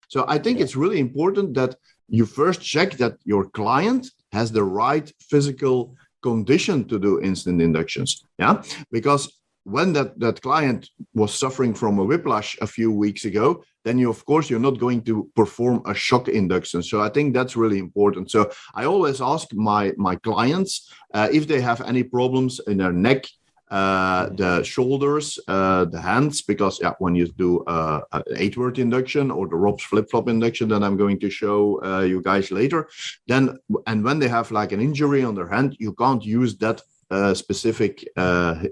So I think it's really important that you first check that your client has the right physical condition to do instant inductions. Yeah, because when that client was suffering from a whiplash a few weeks ago, then of course you're not going to perform a shock induction. So I think that's really important. So I always ask my clients if they have any problems in their neck, the shoulders, the hands, because when you do an 8-word induction or the Rob's flip-flop induction that I'm going to show you guys later, then, and when they have like an injury on their hand, you can't use that specific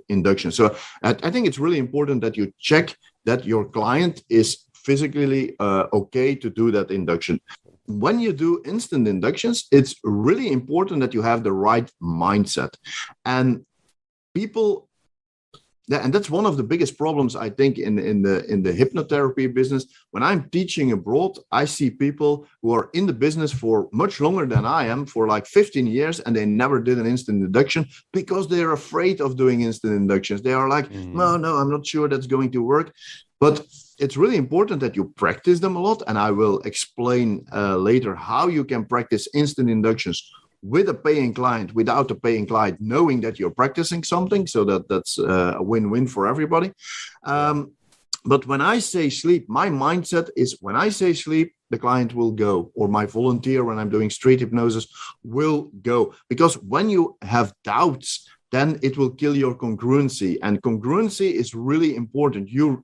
induction. So I think it's really important that you check that your client is physically okay to do that induction. When you do instant inductions, it's really important that you have the right mindset. And people, and that's one of the biggest problems I think in the hypnotherapy business. When I'm teaching abroad, I see people who are in the business for much longer than I am, for like 15 years, and they never did an instant induction because they're afraid of doing instant inductions. They are like, no, I'm not sure that's going to work. But it's really important that you practice them a lot, and I will explain later how you can practice instant inductions with a paying client, without a paying client knowing that you're practicing something, so that's a win-win for everybody. But when I say sleep, my mindset is when I say sleep, the client will go, or my volunteer when I'm doing street hypnosis will go. Because when you have doubts, then it will kill your congruency, and congruency is really important. You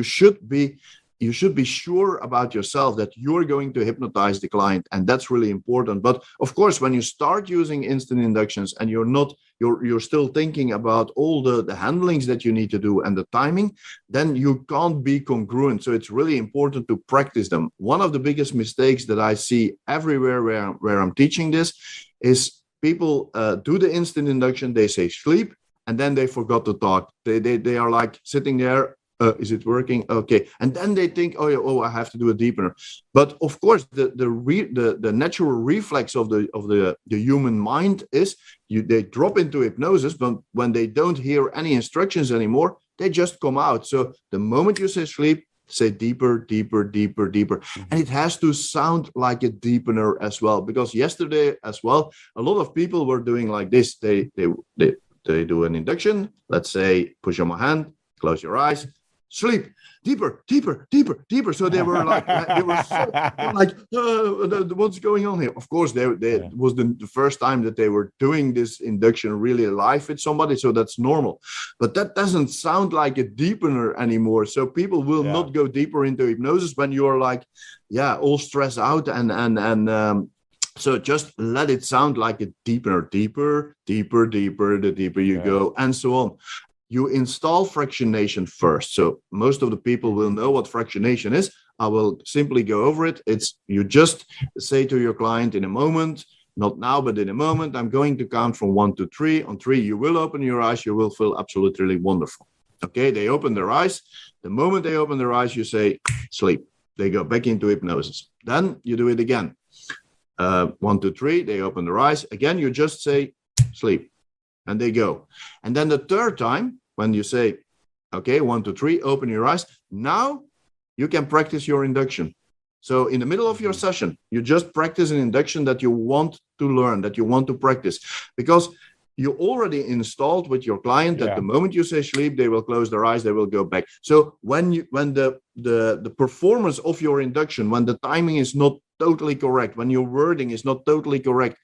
should be sure about yourself that you're going to hypnotize the client, and that's really important. But of course, when you start using instant inductions and you're still thinking about all the handlings that you need to do and the timing, then you can't be congruent. So it's really important to practice them. One of the biggest mistakes that I see everywhere where I'm teaching this is people do the instant induction, they say sleep, and then they forgot to talk. They are like sitting there. Is it working? Okay. And then they think, I have to do a deepener. But of course, the natural reflex of the human mind is they drop into hypnosis, but when they don't hear any instructions anymore, they just come out. So the moment you say sleep, say deeper, deeper, deeper, deeper. And it has to sound like a deepener as well. Because yesterday as well, a lot of people were doing like this. They do an induction. Let's say, push on my hand, close your eyes, sleep, deeper, deeper, deeper, deeper. So they were like, what's going on here? Of course, it was the first time that they were doing this induction really live with somebody, so that's normal. But that doesn't sound like a deepener anymore. So people will not go deeper into hypnosis when you're like, all stressed out and so just let it sound like a deepener, deeper, deeper, deeper, the deeper you go, and so on. You install fractionation first. So most of the people will know what fractionation is. I will simply go over it. It's you just say to your client in a moment, not now, but in a moment, I'm going to count from 1 to 3. On 3, you will open your eyes. You will feel absolutely wonderful. Okay, they open their eyes. The moment they open their eyes, you say, sleep. They go back into hypnosis. Then you do it again. 1, 2, 3, they open their eyes. Again, you just say, sleep. And they go. And then the third time, when you say, okay, 1, 2, 3, open your eyes. Now you can practice your induction. So in the middle of your session, you just practice an induction that you want to learn, that you want to practice. Because you already installed with your client that the moment you say sleep, they will close their eyes, they will go back. So when the performance of your induction, when the timing is not totally correct, when your wording is not totally correct,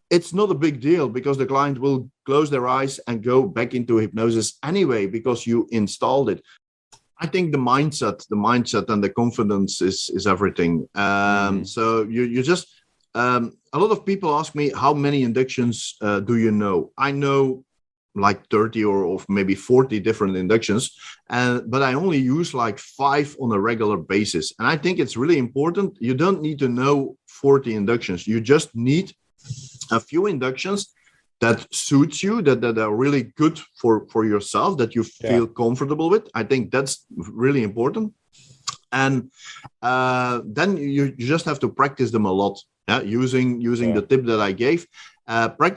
it's not a big deal, because the client will close their eyes and go back into hypnosis anyway, because you installed it. I think the mindset and the confidence is everything. So you just, a lot of people ask me, how many inductions do you know? I know like 30 or maybe 40 different inductions, but I only use like 5 on a regular basis. And I think it's really important. You don't need to know 40 inductions. You just need a few inductions that suits you, that are really good for yourself, that you feel comfortable with. I think that's really important. And then you just have to practice them a lot, using the tip that I gave. Practice